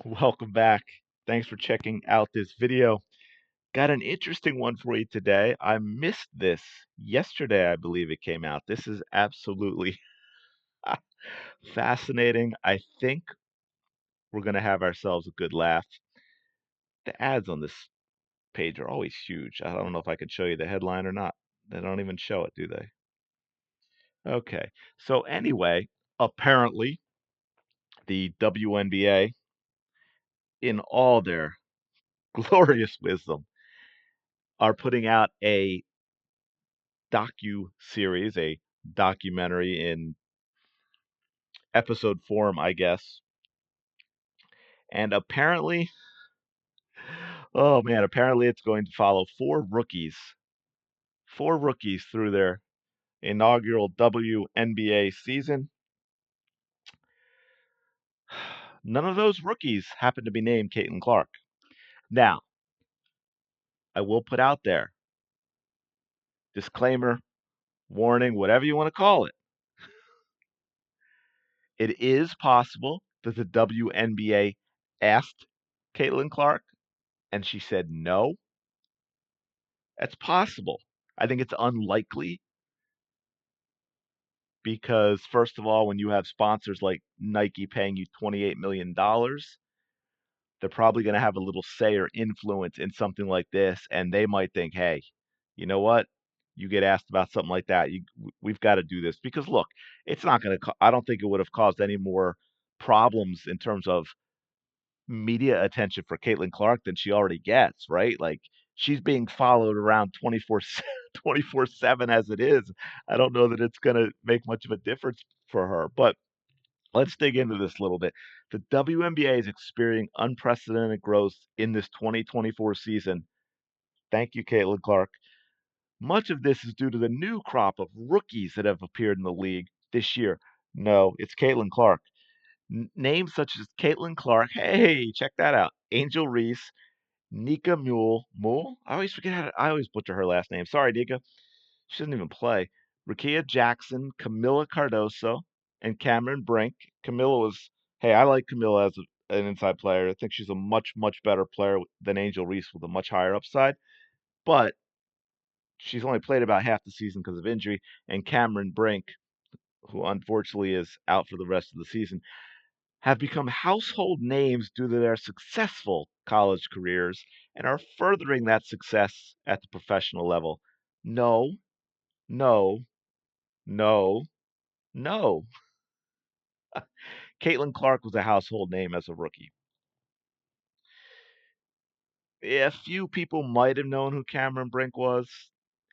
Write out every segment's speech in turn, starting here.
Welcome back. Thanks for checking out this video. Got an interesting one for you today. I missed this yesterday, I believe it came out. This is absolutely fascinating. I think we're going to have ourselves a good laugh. The ads on this page are always huge. I don't know if I could show you the headline or not. They don't even show it, do they? Okay. So, anyway, apparently, the WNBA, in all their glorious wisdom, are putting out a docu-series, a documentary in episode form, I guess. And apparently, oh man, apparently it's going to follow four rookies through their inaugural WNBA season. None of those rookies happen to be named Caitlin Clark. Now, I will put out there, disclaimer, warning, whatever you want to call it. It is possible that the WNBA asked Caitlin Clark and she said no. That's possible. I think it's unlikely because, first of all, when you have sponsors like Nike paying you $28 million, they're probably going to have a little say or influence in something like this. And they might think, hey, you know what? You get asked about something like that. We've got to do this because, look, it's not going to, I don't think it would have caused any more problems in terms of media attention for Caitlin Clark than she already gets, right? Like she's being followed around 24/7 as it is. I don't know that it's going to make much of a difference for her, but let's dig into this a little bit. The WNBA is experiencing unprecedented growth in this 2024 season. Thank you, Caitlin Clark. Much of this is due to the new crop of rookies that have appeared in the league this year. No, it's Caitlin Clark. Names such as Caitlin Clark, hey, check that out. Angel Reese, Nika Mule. I always forget I always butcher her last name. Sorry, Nika. She doesn't even play. Rakia Jackson, Camilla Cardoso, and Cameron Brink. Camilla was, hey, I like Camilla as an inside player. I think she's a much, much better player than Angel Reese with a much higher upside. But she's only played about half the season because of injury. And Cameron Brink, who unfortunately is out for the rest of the season, have become household names due to their successful college careers and are furthering that success at the professional level. No, no, no, no. Caitlin Clark was a household name as a rookie. A few people might have known who Cameron Brink was.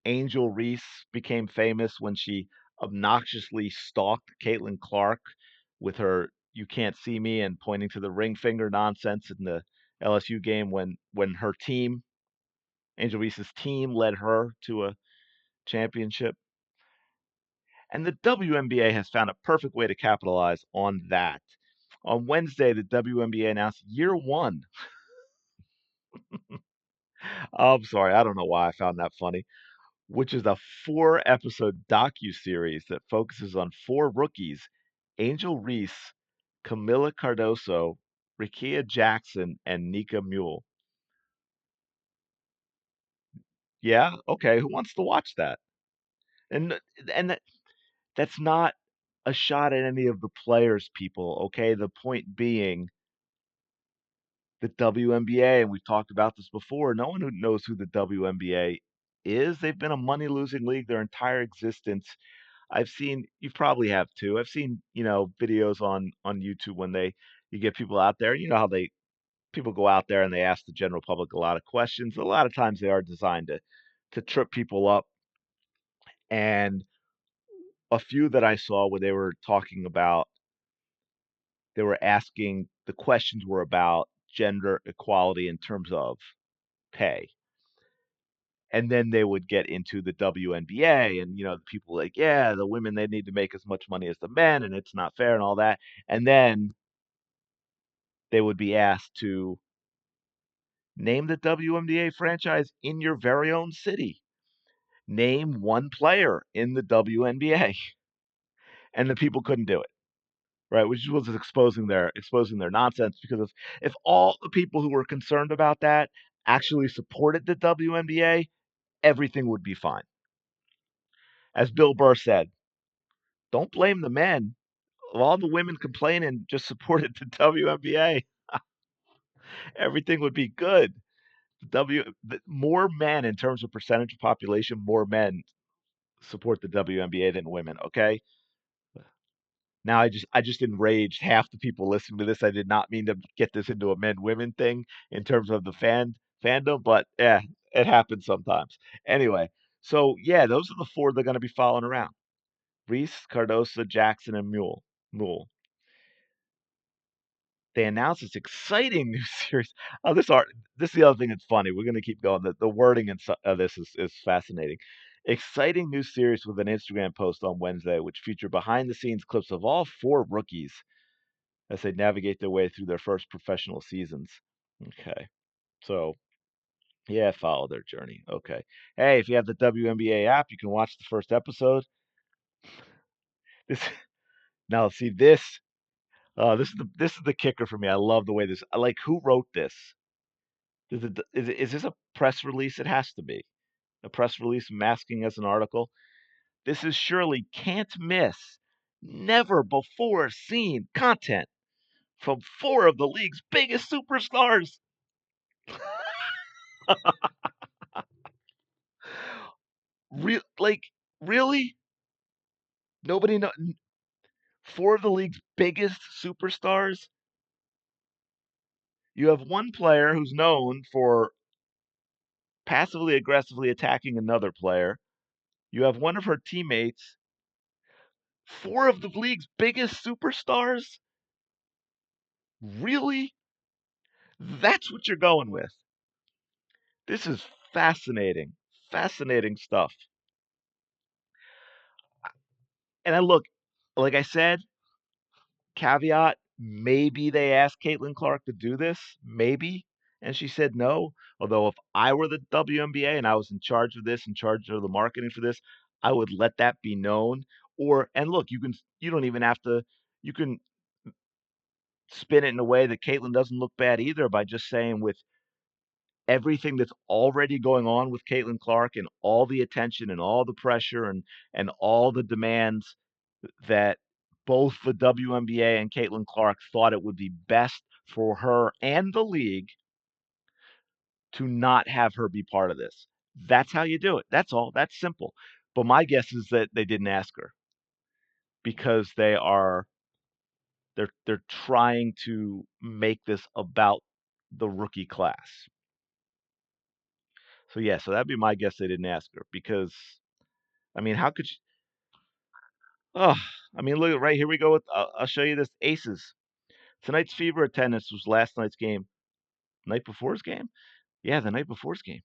Angel Reese became famous when she obnoxiously stalked Caitlin Clark with her "you can't see me" and pointing to the ring finger nonsense in the LSU game when her team, Angel Reese's team, led her to a championship. And the WNBA has found a perfect way to capitalize on that. On Wednesday, the WNBA announced year one. I'm sorry, I don't know why I found that funny, which is a four-episode docu-series that focuses on four rookies: Angel Reese, Camilla Cardoso, Rikia Jackson, and Nika Mule. Yeah, okay, who wants to watch that? And that's not a shot at any of the players, people, okay? The point being the WNBA, and we've talked about this before, no one who knows who the WNBA is. They've been a money-losing league their entire existence. I've seen, you probably have too. I've seen, videos on YouTube when you get people out there. You know how people go out there and they ask the general public a lot of questions. A lot of times they are designed to trip people up. And a few that I saw where they were talking about, they were asking, the questions were about gender equality in terms of pay. And then they would get into the WNBA and the people like, yeah, the women, they need to make as much money as the men and it's not fair and all that. And then they would be asked to name the WNBA franchise in your very own city. Name one player in the WNBA. And the people couldn't do it. right? Which was exposing their nonsense because if all the people who were concerned about that actually supported the WNBA, everything would be fine. As Bill Burr said, don't blame the men. If all the women complaining just supported the WNBA, everything would be good. More men in terms of percentage of population, more men support the WNBA than women. Okay, now I just enraged half the people listening to this. I did not mean to get this into a men women thing in terms of the fandom, but yeah, it happens sometimes. Anyway, so yeah, those are the four they're going to be following around: Reese, Cardosa, Jackson, and Mule. They announced this exciting new series. Oh, this is the other thing that's funny. We're going to keep going. The wording of this is fascinating. Exciting new series with an Instagram post on Wednesday, which featured behind the scenes clips of all four rookies as they navigate their way through their first professional seasons. Okay. So, yeah, follow their journey. Okay. Hey, if you have the WNBA app, you can watch the first episode. This now see this. This is the kicker for me. I love the way this. I like who wrote this. Is this a press release? It has to be a press release masking as an article. This is surely can't miss, never before seen content from four of the league's biggest superstars. Like really? Nobody know four of the league's biggest superstars. You have one player who's known for passively aggressively attacking another player. You have one of her teammates. Four of the league's biggest superstars. Really? That's what you're going with. This is fascinating. Fascinating stuff. And I look, like I said, caveat, maybe they asked Caitlin Clark to do this, maybe, and she said no. Although if I were the WNBA and I was in charge of this, in charge of the marketing for this, I would let that be known. And look, you don't even have to, you can spin it in a way that Caitlin doesn't look bad either by just saying with everything that's already going on with Caitlin Clark and all the attention and all the pressure and all the demands that both the WNBA and Caitlin Clark thought it would be best for her and the league to not have her be part of this. That's how you do it. That's all. That's simple. But my guess is that they didn't ask her because they're trying to make this about the rookie class. So yeah, so that'd be my guess they didn't ask her because I mean, how could you? Oh, I mean, look right here we go with. I'll show you this Aces. Tonight's Fever attendance was last night's game. Night before's game? Yeah, the night before's game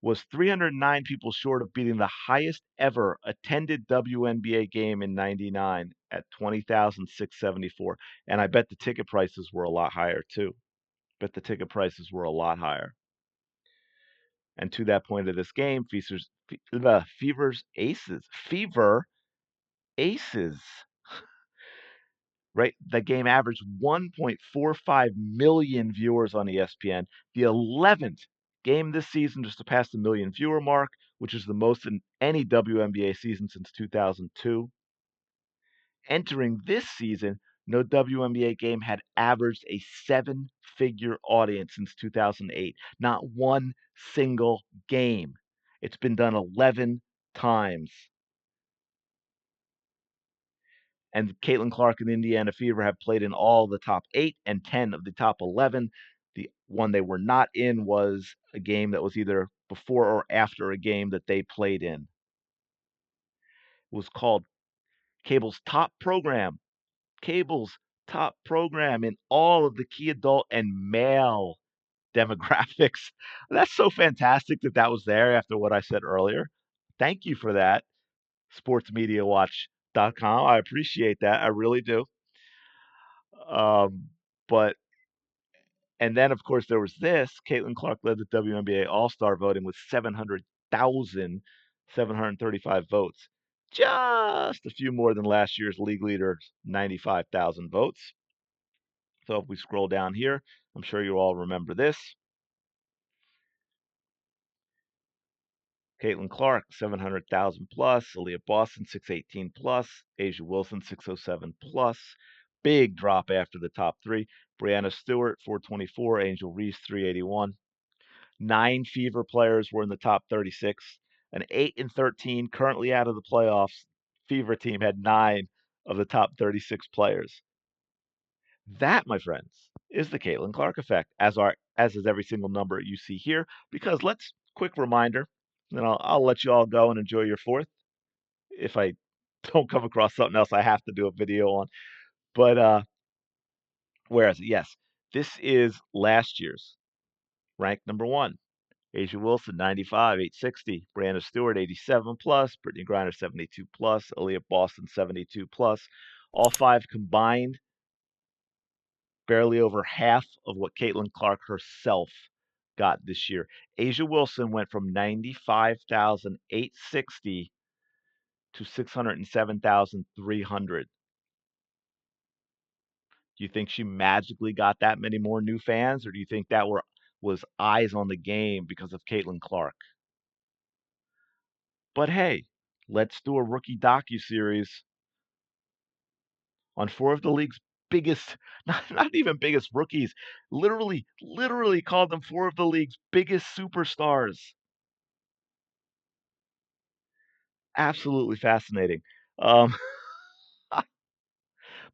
was 309 people short of beating the highest ever attended WNBA game in '99 at 20,674. And I bet the ticket prices were a lot higher too. Bet the ticket prices were a lot higher. And to that point of this game, Fever Aces, right? The game averaged 1.45 million viewers on ESPN, the 11th game this season just to pass the million viewer mark, which is the most in any WNBA season since 2002. Entering this season, no WNBA game had averaged a seven-figure audience since 2008. Not one single game. It's been done 11 times. And Caitlin Clark and the Indiana Fever have played in all the top 8 and 10 of the top 11. The one they were not in was a game that was either before or after a game that they played in. It was called Cable's Top Program. Cable's top program in all of the key adult and male demographics. That's so fantastic that that was there after what I said earlier. Thank you for that, sportsmediawatch.com. I appreciate that. I really do. Um, but and then of course there was this. Caitlin Clark led the WNBA All-Star voting with 700,735 votes. just a few more than last year's league leader, 95,000 votes. So if we scroll down here, I'm sure you all remember this. Caitlin Clark, 700,000 plus. Aaliyah Boston, 618 plus. Asia Wilson, 607 plus. Big drop after the top three. Brianna Stewart, 424. Angel Reese, 381. 9 Fever players were in the top 36. An 8-13, currently out of the playoffs. Fever team had 9 of the top 36 players. That, my friends, is the Caitlin Clark effect, as is every single number you see here. Because let's quick reminder, and then I'll let you all go and enjoy your fourth. If I don't come across something else, I have to do a video on. But whereas yes, this is last year's ranked number one. Asia Wilson, 95, 860. Brianna Stewart, 87 plus. Brittany Griner, 72 plus. Aaliyah Boston, 72 plus. All 5 combined, barely over half of what Caitlin Clark herself got this year. Asia Wilson went from 95,860 to 607,300. Do you think she magically got that many more new fans, or do you think that was eyes on the game because of Caitlin Clark? But hey, let's do a rookie docuseries on 4 of the league's biggest, not even biggest rookies, literally called them 4 of the league's biggest superstars. Absolutely fascinating. Um,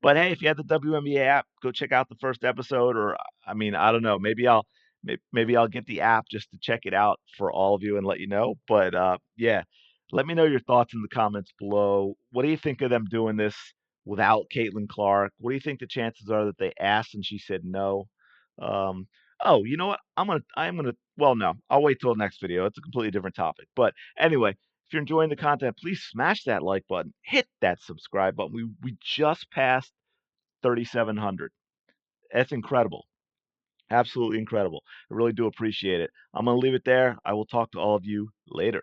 But hey, if you have the WNBA app, go check out the first episode. Or I mean, I don't know. Maybe I'll get the app just to check it out for all of you and let you know. But yeah, let me know your thoughts in the comments below. What do you think of them doing this without Caitlin Clark? What do you think the chances are that they asked and she said no? Um, oh, you know what? I'm gonna. Well, no, I'll wait till the next video. It's a completely different topic. But anyway, if you're enjoying the content, please smash that like button, hit that subscribe button. We just passed 3,700. That's incredible. Absolutely incredible. I really do appreciate it. I'm going to leave it there. I will talk to all of you later.